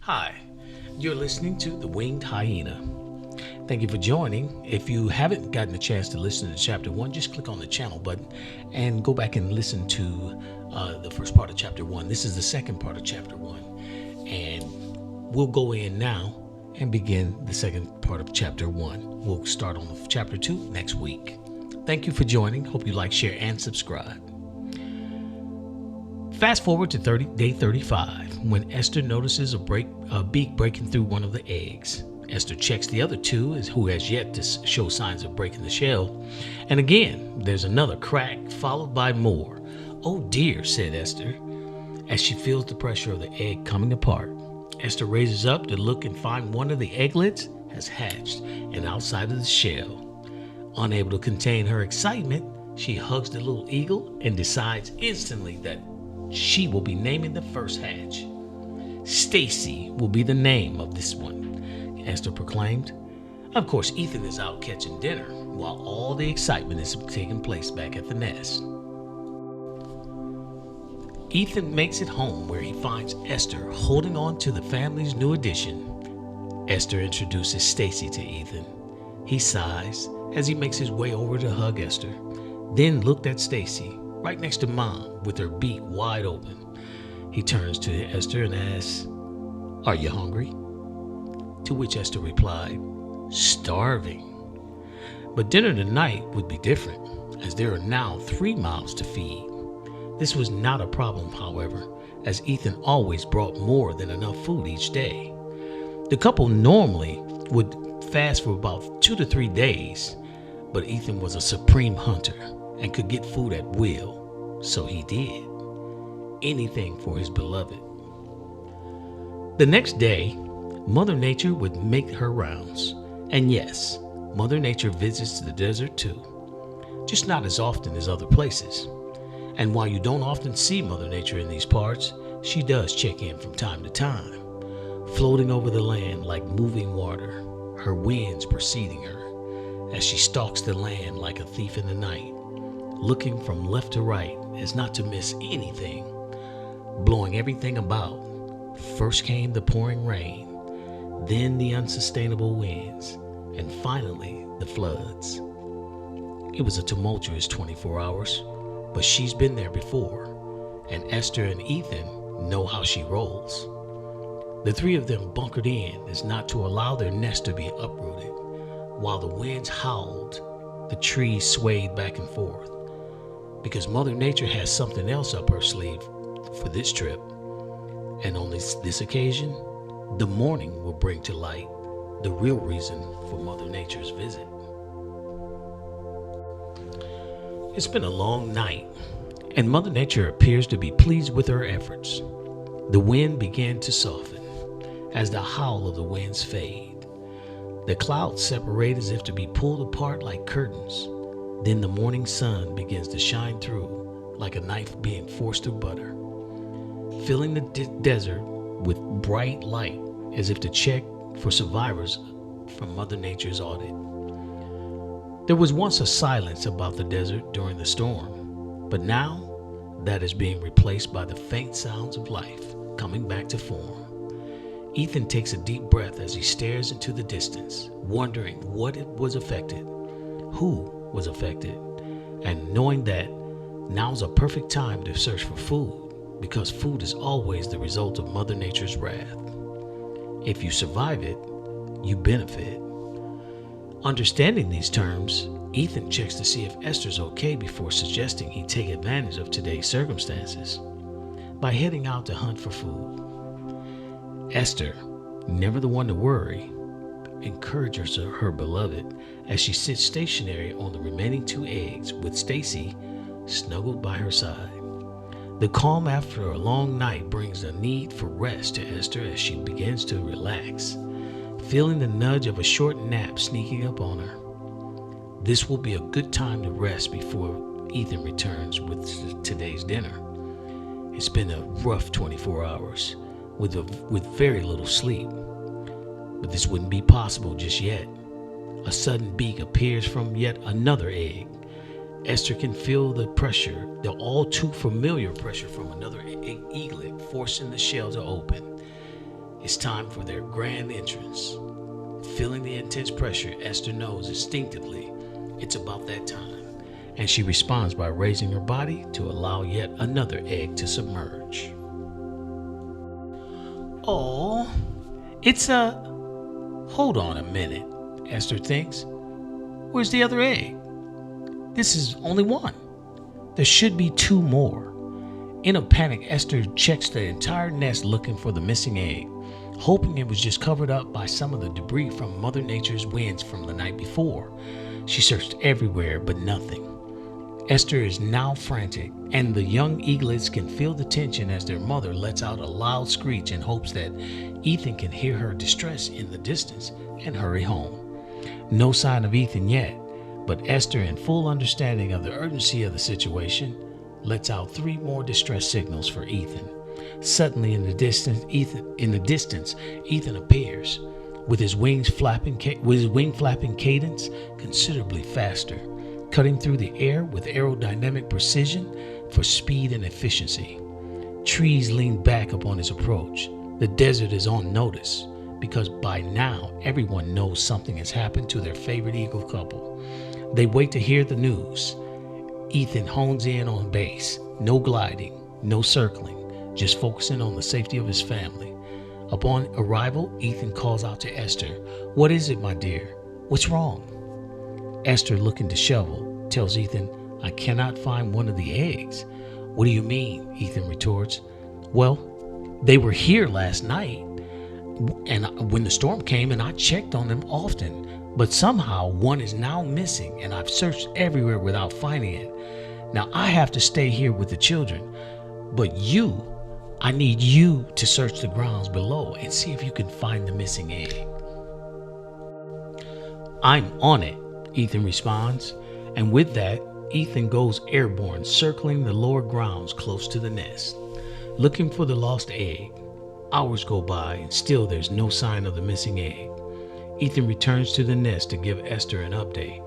Hi, you're listening to The Winged Hyena. Thank you for joining. If you haven't gotten a chance to listen to Chapter 1, just click on the channel button and go back and listen to the first part of Chapter 1. This is the second part of Chapter 1. And we'll go in now and begin the second part of Chapter 1. We'll start on Chapter 2 next week. Thank you for joining. Hope you like, share, and subscribe. Fast forward to day 35, when Esther notices a beak breaking through one of the eggs. Esther checks the other two, who has yet to show signs of breaking the shell. And again, there's another crack, followed by more. "Oh dear," said Esther, as she feels the pressure of the egg coming apart. Esther raises up to look and find one of the egglets has hatched and outside of the shell. Unable to contain her excitement, she hugs the little eagle and decides instantly that she will be naming the first hatch. "Stacy will be the name of this one," Esther proclaimed. Of course, Ethan is out catching dinner while all the excitement is taking place back at the nest. Ethan makes it home, where he finds Esther holding on to the family's new addition. Esther introduces Stacy to Ethan. He sighs as he makes his way over to hug Esther, then looked at Stacy, right next to Mom, with her beak wide open. He turns to Esther and asks, "Are you hungry?" To which Esther replied, "Starving." But dinner tonight would be different, as there are now 3 mouths to feed. This was not a problem, however, as Ethan always brought more than enough food each day. The couple normally would fast for about 2 to 3 days, but Ethan was a supreme hunter and could get food at will, so he did anything for his beloved. The next day, Mother Nature would make her rounds. And yes, Mother Nature visits the desert too, just not as often as other places. And while you don't often see Mother Nature in these parts, she does check in from time to time, floating over the land like moving water, her winds preceding her, as she stalks the land like a thief in the night, looking from left to right as not to miss anything, blowing everything about. First came the pouring rain, then the unsustainable winds, and finally the floods. It was a tumultuous 24 hours, but she's been there before, and Esther and Ethan know how she rolls. The 3 of them bunkered in as not to allow their nest to be uprooted. While the winds howled, the trees swayed back and forth, because Mother Nature has something else up her sleeve for this trip. And on this occasion, the morning will bring to light the real reason for Mother Nature's visit. It's been a long night, and Mother Nature appears to be pleased with her efforts. The wind began to soften as the howl of the winds fade. The clouds separate as if to be pulled apart like curtains. Then the morning sun begins to shine through like a knife being forced through butter, filling the desert with bright light as if to check for survivors from Mother Nature's audit. There was once a silence about the desert during the storm, but now that is being replaced by the faint sounds of life coming back to form. Ethan takes a deep breath as he stares into the distance, wondering what it was affected, who was affected, and knowing that now's a perfect time to search for food, because food is always the result of Mother Nature's wrath. If you survive it, you benefit. Understanding these terms, Ethan checks to see if Esther's okay before suggesting he take advantage of today's circumstances by heading out to hunt for food. Esther, never the one to worry, encourages her beloved as she sits stationary on the remaining 2 eggs with Stacy snuggled by her side. The calm after a long night brings a need for rest to Esther as she begins to relax, feeling the nudge of a short nap sneaking up on her. This will be a good time to rest before Ethan returns with today's dinner. It's been a rough 24 hours with very little sleep, but this wouldn't be possible just yet. A sudden beak appears from yet another egg. Esther can feel the pressure, the all too familiar pressure from another eaglet forcing the shell to open. It's time for their grand entrance. Feeling the intense pressure, Esther knows instinctively it's about that time, and she responds by raising her body to allow yet another egg to submerge. Oh, it's a... Hold on a minute, Esther thinks. Where's the other egg? This is only one. There should be two more. In a panic, Esther checks the entire nest looking for the missing egg, hoping it was just covered up by some of the debris from Mother Nature's winds from the night before. She searched everywhere, but nothing. Esther is now frantic, and the young eaglets can feel the tension as their mother lets out a loud screech in hopes that Ethan can hear her distress in the distance and hurry home. No sign of Ethan yet, but Esther, in full understanding of the urgency of the situation, lets out 3 more distress signals for Ethan. Suddenly, in the distance, Ethan appears with his wing flapping cadence considerably faster, cutting through the air with aerodynamic precision for speed and efficiency. Trees lean back upon his approach. The desert is on notice, because by now everyone knows something has happened to their favorite eagle couple. They wait to hear the news. Ethan hones in on base. No gliding, no circling, just focusing on the safety of his family. Upon arrival, Ethan calls out to Esther, "What is it, my dear? What's wrong?" Esther, looking disheveled, tells Ethan, "I cannot find one of the eggs." "What do you mean?" Ethan retorts. "Well, they were here last night, and when the storm came, and I checked on them often, but somehow one is now missing, and I've searched everywhere without finding it. Now I have to stay here with the children, but I need you to search the grounds below and see if you can find the missing egg." "I'm on it," Ethan responds, and with that, Ethan goes airborne, circling the lower grounds close to the nest, looking for the lost egg. Hours go by, and still there's no sign of the missing egg. Ethan returns to the nest to give Esther an update.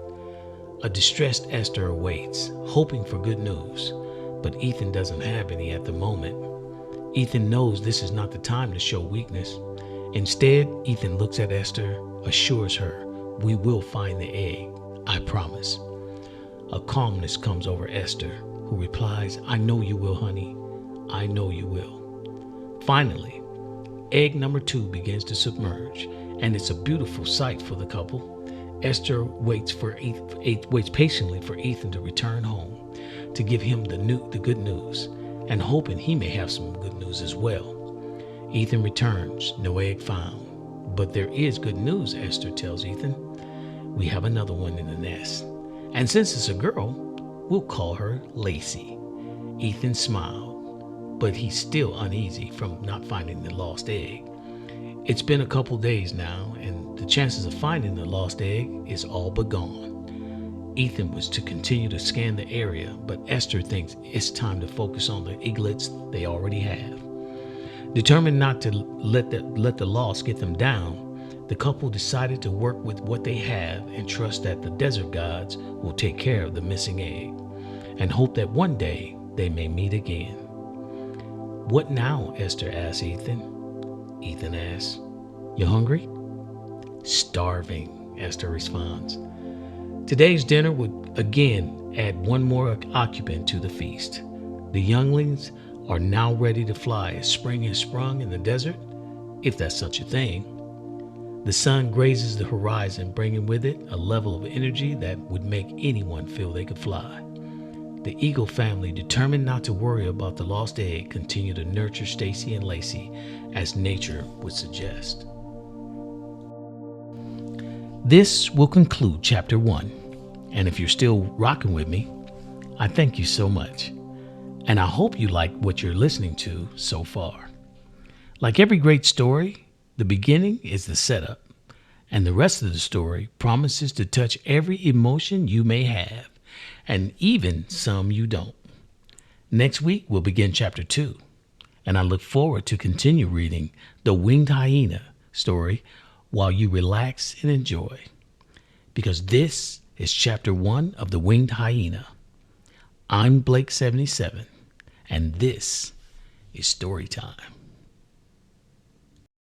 A distressed Esther awaits, hoping for good news, but Ethan doesn't have any at the moment. Ethan knows this is not the time to show weakness. Instead, Ethan looks at Esther, assures her, "We will find the egg, I promise." A calmness comes over Esther, who replies, "I know you will, honey. I know you will." Finally, egg number 2 begins to submerge, and it's a beautiful sight for the couple. Esther waits patiently for Ethan to return home, to give him the good news, and hoping he may have some good news as well. Ethan returns, no egg found. "But there is good news," Esther tells Ethan. "We have another one in the nest. And since it's a girl, we'll call her Lacey." Ethan smiled, but he's still uneasy from not finding the lost egg. It's been a couple days now, and the chances of finding the lost egg is all but gone. Ethan was to continue to scan the area, but Esther thinks it's time to focus on the eaglets they already have. Determined not to let the loss get them down, the couple decided to work with what they have and trust that the desert gods will take care of the missing egg, and hope that one day they may meet again. "What now?" Esther asks Ethan. Ethan asks, "You hungry?" "Starving," Esther responds. Today's dinner would again add one more occupant to the feast. The younglings are now ready to fly as spring has sprung in the desert, if that's such a thing. The sun grazes the horizon, bringing with it a level of energy that would make anyone feel they could fly. The eagle family, determined not to worry about the lost egg, continue to nurture Stacy and Lacey as nature would suggest. This will conclude Chapter 1, and if you're still rocking with me, I thank you so much, and I hope you like what you're listening to so far. Like every great story, the beginning is the setup, and the rest of the story promises to touch every emotion you may have, and even some you don't. Next week, we'll begin Chapter 2, and I look forward to continue reading the Winged Hyena story while you relax and enjoy, because this is Chapter 1 of the Winged Hyena. I'm Blake77, and this is Story Time.